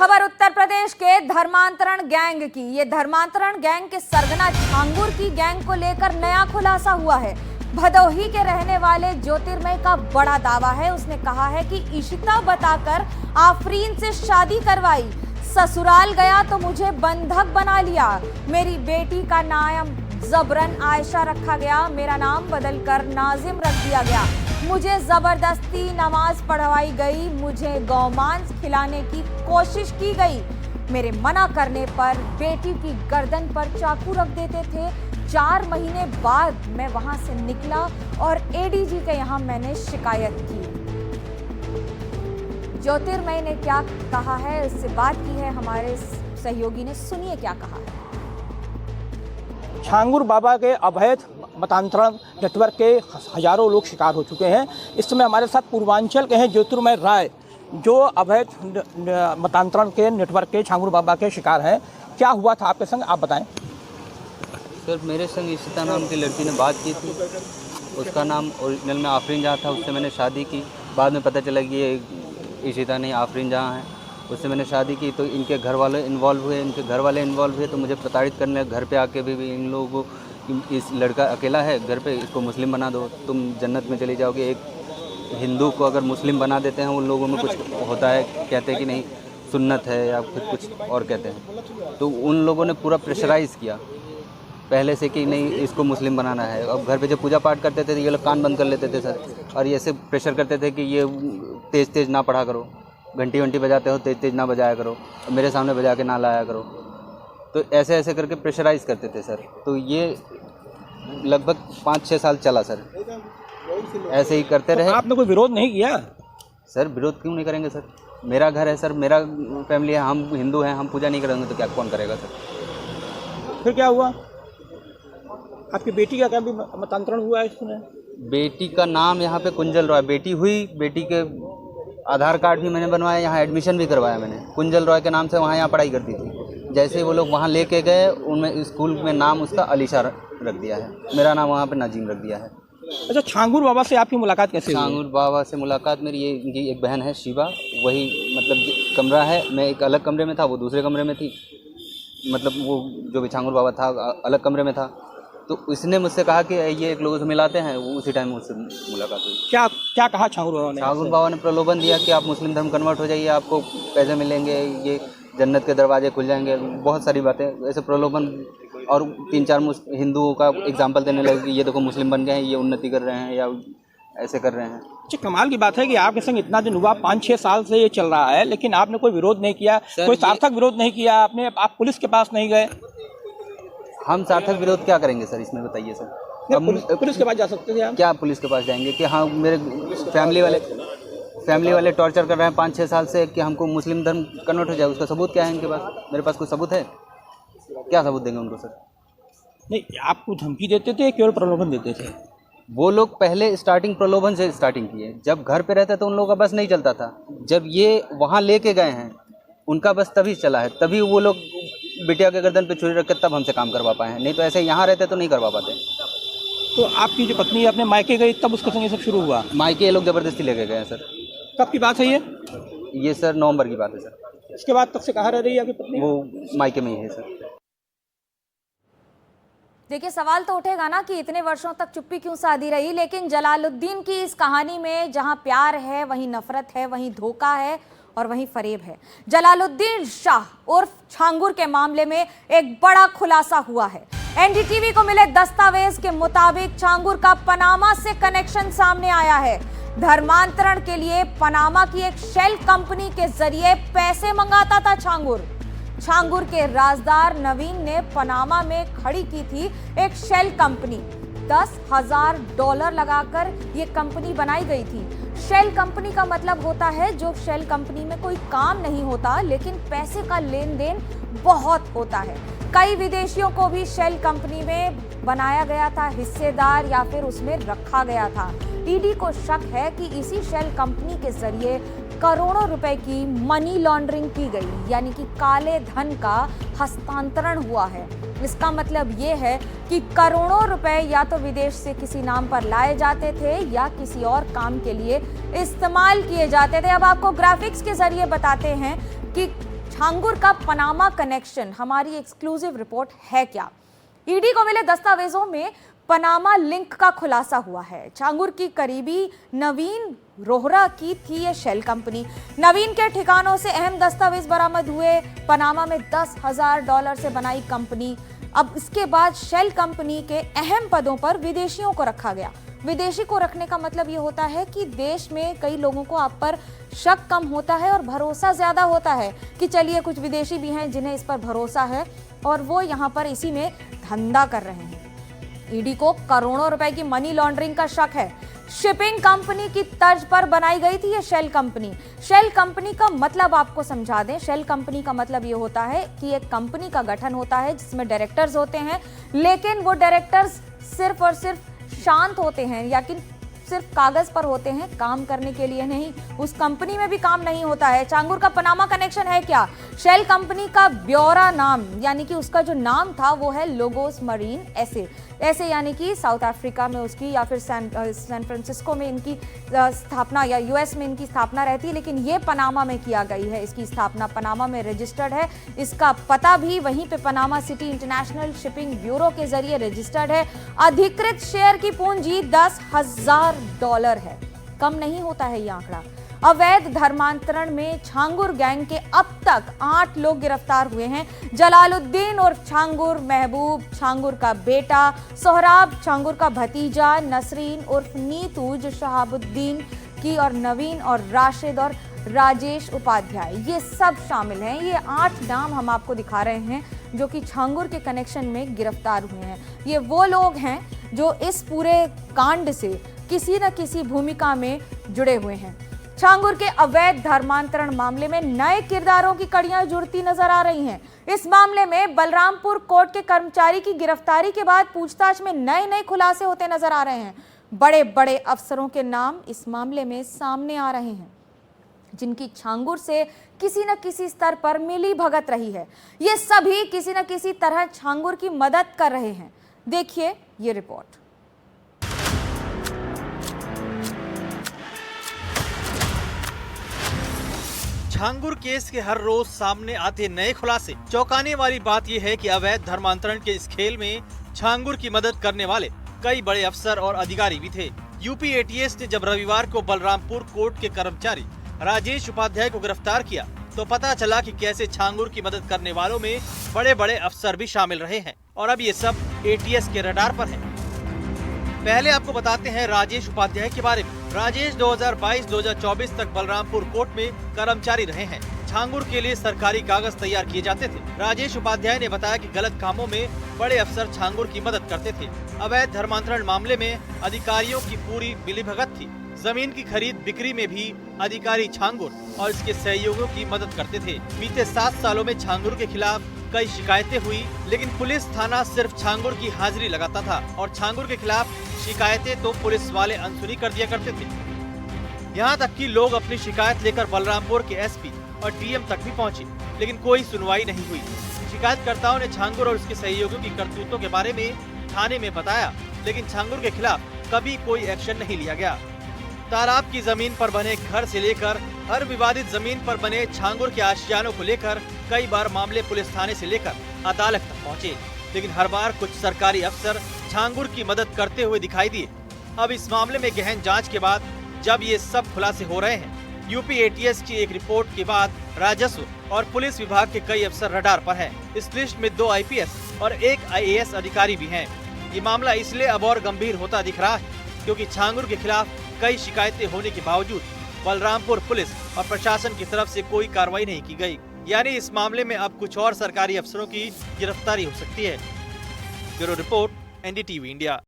खबर उत्तर प्रदेश के धर्मांतरण गैंग की। ये धर्मांतरण गैंग के सरगना छांगुर की गैंग को लेकर नया खुलासा हुआ है। भदोही के रहने वाले ज्योतिर्मय का बड़ा दावा है। उसने कहा है कि इशिता बताकर आफरीन से शादी करवाई, ससुराल गया तो मुझे बंधक बना लिया, मेरी बेटी का नाम जबरन आयशा रखा गया, मेरा नाम बदलकर नाजिम रख दिया गया, मुझे जबरदस्ती नमाज पढ़वाई गई, मुझे गौमांस खिलाने की कोशिश की गई, मेरे मना करने पर बेटी की गर्दन पर चाकू रख देते थे। 4 महीने बाद मैं वहां से निकला और एडीजी के यहाँ मैंने शिकायत की। ज्योतिर्मय ने क्या कहा है, इससे बात की है हमारे सहयोगी ने, सुनिए क्या कहा है। छांगुर बाबा के अवैध मतांतरण नेटवर्क के हजारों लोग शिकार हो चुके हैं। इस समय हमारे साथ पूर्वांचल के हैं ज्योतिर्मय राय, जो अवैध मतांतरण के नेटवर्क के छांगुर बाबा के शिकार हैं। क्या हुआ था आपके संग, आप बताएं। सर, मेरे संग इशिता नाम की लड़की ने बात की थी। उसका नाम ओरिजिनल में आफरीन जहाँ था, उससे मैंने शादी की। बाद में पता चला कि ये इशिता नहीं आफरीन जहाँ है, उससे मैंने शादी की। तो इनके घर वाले इन्वॉल्व हुए, तो मुझे प्रताड़ित करने घर पे आके भी इन लोगों को, इस लड़का अकेला है घर पे, इसको मुस्लिम बना दो, तुम जन्नत में चली जाओगे। एक हिंदू को अगर मुस्लिम बना देते हैं, उन लोगों में कुछ होता है, कहते हैं कि नहीं सुन्नत है या फिर कुछ और कहते हैं। तो उन लोगों ने पूरा प्रेशराइज़ किया पहले से कि नहीं इसको मुस्लिम बनाना है। अब घर पे जब पूजा पाठ करते थे ये लोग कान बंद कर लेते थे सर, और ये ऐसे प्रेशर करते थे कि ये तेज़ तेज़ ना पढ़ा करो, घंटी वंटी बजाते हो तेज़ तेज़ ना बजाया करो, मेरे सामने बजा के ना लाया करो। तो ऐसे ऐसे करके प्रेशराइज़ करते थे सर। तो ये लगभग 5-6 साल चला सर, ऐसे ही करते रहे। आपने कोई विरोध नहीं किया? सर विरोध क्यों नहीं करेंगे सर, मेरा घर है सर, मेरा फैमिली है, हम हिंदू हैं, हम पूजा नहीं करेंगे तो क्या कौन करेगा सर। फिर क्या हुआ? आपकी बेटी का क्या भी मतांतरण हुआ है इसमें? बेटी का नाम यहाँ पे कुंजल रॉय, बेटी हुई, बेटी के आधार कार्ड भी मैंने बनवाया, यहाँ एडमिशन भी करवाया मैंने। कुंजल रॉय के नाम से वहाँ यहाँ पढ़ाई करती थी। जैसे ही वो लोग वहाँ लेके गए, उनमें स्कूल में नाम उसका अलीशा रख दिया है, मेरा नाम वहाँ पे नाजिम रख दिया है। अच्छा, छांगुर बाबा से आपकी मुलाकात कैसे हुई? छांगुर बाबा से मुलाकात मेरी, ये इनकी एक बहन है शिवा, वही मतलब कमरा है, मैं एक अलग कमरे में था, वो दूसरे कमरे में थी। मतलब वो जो भी छांगुर बाबा था अलग कमरे में था, तो उसने मुझसे कहा कि ये एक लोगों से मिलाते हैं, वो उसी टाइम मुझसे मुलाकात हुई। क्या कहा छांगुर बाबा ने? छांगुर बाबा ने प्रलोभन दिया कि आप मुस्लिम धर्म कन्वर्ट हो जाइए, आपको पैसे मिलेंगे, ये जन्नत के दरवाजे खुल जाएंगे, बहुत सारी बातें ऐसे प्रलोभन। और 3-4 हिंदुओं का एग्जाम्पल देने लगे कि ये देखो मुस्लिम बन गए हैं, ये उन्नति कर रहे हैं या ऐसे कर रहे हैं। अच्छा, कमाल की बात है कि आपके संग इतना दिन हुआ, 5-6 साल से ये चल रहा है, लेकिन आपने कोई विरोध नहीं किया, कोई सार्थक विरोध नहीं किया आपने, आप पुलिस के पास नहीं गए? हम सार्थक विरोध क्या करेंगे सर, इसमें बताइए सर। पुलिस के पास जा सकते थे आप? क्या पुलिस के पास जाएंगे कि हाँ मेरे फैमिली वाले टॉर्चर कर रहे हैं 5-6 साल से कि हमको मुस्लिम धर्म कन्वर्ट हो जाए, उसका सबूत क्या है इनके पास? मेरे पास कोई सबूत है? क्या सबूत देंगे उनको सर? नहीं, आपको धमकी देते थे, केवल प्रलोभन देते थे? वो लोग पहले स्टार्टिंग प्रलोभन से स्टार्टिंग किए। जब घर पे रहते तो उन लोगों का बस नहीं चलता था, जब ये वहाँ लेके गए हैं उनका बस तभी चला है, तभी वो लोग बिटिया के गर्दन पे छुरी रख के तब हमसे काम करवा पाए हैं, नहीं तो ऐसे यहाँ रहते तो नहीं करवा पाते। तो आपकी जो पत्नी अपने मायके गई तब उसके संग ये सब शुरू हुआ? मायके ये लोग ज़बरदस्ती लेके गए हैं सर। कब की बात है ये? ये सर नवंबर की बात है सर। इसके बाद तब से कहाँ रह रही है आपकी पत्नी? वो मायके में ही है सर। देखिए, सवाल तो उठेगा ना कि इतने वर्षों तक चुप्पी क्यों साधी रही, लेकिन जलालुद्दीन की इस कहानी में जहां प्यार है वहीं नफरत है, वहीं धोखा है और वहीं फरेब है। जलालुद्दीन शाह उर्फ छांगुर के मामले में एक बड़ा खुलासा हुआ है। एनडीटीवी को मिले दस्तावेज के मुताबिक छांगुर का पनामा से कनेक्शन सामने आया है। धर्मांतरण के लिए पनामा की एक शेल कंपनी के जरिए पैसे मंगाता था छांगुर के राजदार नवीन ने पनामा में खड़ी की थी एक शेल कंपनी। $10,000 लगाकर ये कंपनी बनाई गई थी। शेल कंपनी का मतलब होता है जो शेल कंपनी में कोई काम नहीं होता, लेकिन पैसे का लेन देन बहुत होता है। कई विदेशियों को भी शेल कंपनी में बनाया गया था हिस्सेदार या फिर उसमें रखा गया था। ईडी को शक है कि इसी शेल कंपनी के जरिए करोड़ों रुपए की मनी लॉन्ड्रिंग की गई, यानी कि काले धन का हस्तांतरण हुआ है। इसका मतलब ये है कि करोड़ों रुपए या तो विदेश से किसी नाम पर लाए जाते थे या किसी और काम के लिए इस्तेमाल किए जाते थे। अब आपको ग्राफिक्स के जरिए बताते हैं कि छांगुर का पनामा कनेक्शन, हमारी एक्सक्लूसिव रिपोर्ट है क्या? ईडी को मिले दस्तावेजों में पनामा लिंक का खुलासा हुआ है। छांगुर की करीबी नवीन रोहरा की थी ये शेल कंपनी। नवीन के ठिकानों से अहम दस्तावेज बरामद हुए। पनामा में $10,000 से बनाई कंपनी। अब इसके बाद शेल कंपनी के अहम पदों पर विदेशियों को रखा गया। विदेशी को रखने का मतलब ये होता है कि देश में कई लोगों को आप पर शक कम होता है और भरोसा ज्यादा होता है कि चलिए कुछ विदेशी भी हैं जिन्हें इस पर भरोसा है और वो यहाँ पर इसी में धंधा कर रहे हैं। ईडी को करोड़ों रुपए की मनी लॉन्ड्रिंग का शक है। शिपिंग कंपनी की तर्ज पर बनाई गई थी ये शेल कंपनी। शेल कंपनी का मतलब आपको समझा दें। शेल कंपनी का मतलब ये होता है कि एक कंपनी का गठन होता है जिसमें डायरेक्टर्स होते हैं, लेकिन वो डायरेक्टर्स सिर्फ और सिर्फ शांत होते हैं या कि सिर्फ कागज पर होते हैं, काम करने के लिए नहीं। उस कंपनी में भी काम नहीं होता है। छांगुर का पनामा कनेक्शन है क्या? शेल कंपनी का ब्यौरा नाम यानी कि उसका जो नाम था वो है लोगोस मरीन ऐसे यानी कि साउथ अफ्रीका में उसकी या फिर सैन फ्रांसिस्को में इनकी स्थापना या यूएस में इनकी स्थापना रहती है, लेकिन ये पनामा में किया गई है। इसकी स्थापना पनामा में रजिस्टर्ड है। इसका पता भी वहीं पे Panama city international shipping bureau के जरिए रजिस्टर्ड है। अधिकृत शेयर की पूंजी $10,000 है। कम नहीं होता है ये आंकड़ा। अवैध धर्मांतरण में छांगुर गैंग के अब तक 8 लोग गिरफ्तार हुए हैं। जलालुद्दीन उर्फ छांगुर, महबूब छांगुर का बेटा, सोहराब छांगुर का भतीजा, नसरीन उर्फ नीतू जो शहाबुद्दीन की, और नवीन और राशिद और राजेश उपाध्याय, ये सब शामिल हैं। ये 8 नाम हम आपको दिखा रहे हैं जो कि छांगुर के कनेक्शन में गिरफ्तार हुए हैं। ये वो लोग हैं जो इस पूरे कांड से किसी न किसी भूमिका में जुड़े हुए हैं। छांगुर के अवैध धर्मांतरण मामले में नए किरदारों की कड़ियां जुड़ती नजर आ रही हैं। इस मामले में बलरामपुर कोर्ट के कर्मचारी की गिरफ्तारी के बाद पूछताछ में नए खुलासे होते नजर आ रहे हैं। बड़े बड़े अफसरों के नाम इस मामले में सामने आ रहे हैं जिनकी छांगुर से किसी न किसी स्तर पर मिली भगत रही है। ये सभी किसी न किसी तरह छांगुर की मदद कर रहे हैं। देखिए ये रिपोर्ट। छांगुर केस के हर रोज सामने आते नए खुलासे। चौंकाने वाली बात यह है कि अवैध धर्मांतरण के इस खेल में छांगुर की मदद करने वाले कई बड़े अफसर और अधिकारी भी थे। यूपी एटीएस ने जब रविवार को बलरामपुर कोर्ट के कर्मचारी राजेश उपाध्याय को गिरफ्तार किया तो पता चला कि कैसे छांगुर की मदद करने वालों में बड़े बड़े अफसर भी शामिल रहे हैं और अब ये सब एटीएस के रडार पर है। पहले आपको बताते हैं राजेश उपाध्याय के बारे में। राजेश 2022-2024 तक बलरामपुर कोर्ट में कर्मचारी रहे हैं। छांगुर के लिए सरकारी कागज तैयार किए जाते थे। राजेश उपाध्याय ने बताया कि गलत कामों में बड़े अफसर छांगुर की मदद करते थे। अवैध धर्मांतरण मामले में अधिकारियों की पूरी मिलीभगत थी। जमीन की खरीद बिक्री में भी अधिकारी छांगुर और इसके सहयोगियों की मदद करते थे। बीते 7 सालों में छांगुर के खिलाफ कई शिकायतें हुई, लेकिन पुलिस थाना सिर्फ छांगुर की हाजिरी लगाता था और छांगुर के खिलाफ शिकायतें तो पुलिस वाले अनसुनी कर दिया करते थे। यहाँ तक कि लोग अपनी शिकायत लेकर बलरामपुर के एसपी और डीएम तक भी पहुँचे, लेकिन कोई सुनवाई नहीं हुई। शिकायतकर्ताओं ने छांगुर और उसके सहयोगियों की करतूतों के बारे में थाने में बताया, लेकिन छांगुर के खिलाफ कभी कोई एक्शन नहीं लिया गया। तालाब की जमीन पर बने घर से लेकर हर विवादित जमीन पर बने छांगुर के आशियानों को लेकर कई बार मामले पुलिस थाने से लेकर अदालत तक पहुंचे, लेकिन हर बार कुछ सरकारी अफसर छांगुर की मदद करते हुए दिखाई दिए। अब इस मामले में गहन जांच के बाद जब ये सब खुलासे हो रहे हैं, यूपी एटीएस की एक रिपोर्ट के बाद राजस्व और पुलिस विभाग के कई अफसर रडार पर हैं। इस लिस्ट में 2 आईपीएस और 1 आईएएस अधिकारी भी हैं। ये मामला इसलिए अब और गंभीर होता दिख रहा है क्योंकि छांगुर के खिलाफ कई शिकायतें होने के बावजूद बलरामपुर पुलिस और प्रशासन की तरफ से कोई कार्रवाई नहीं की गई। यानी इस मामले में अब कुछ और सरकारी अफसरों की गिरफ्तारी हो सकती है। Bureau report, NDTV India.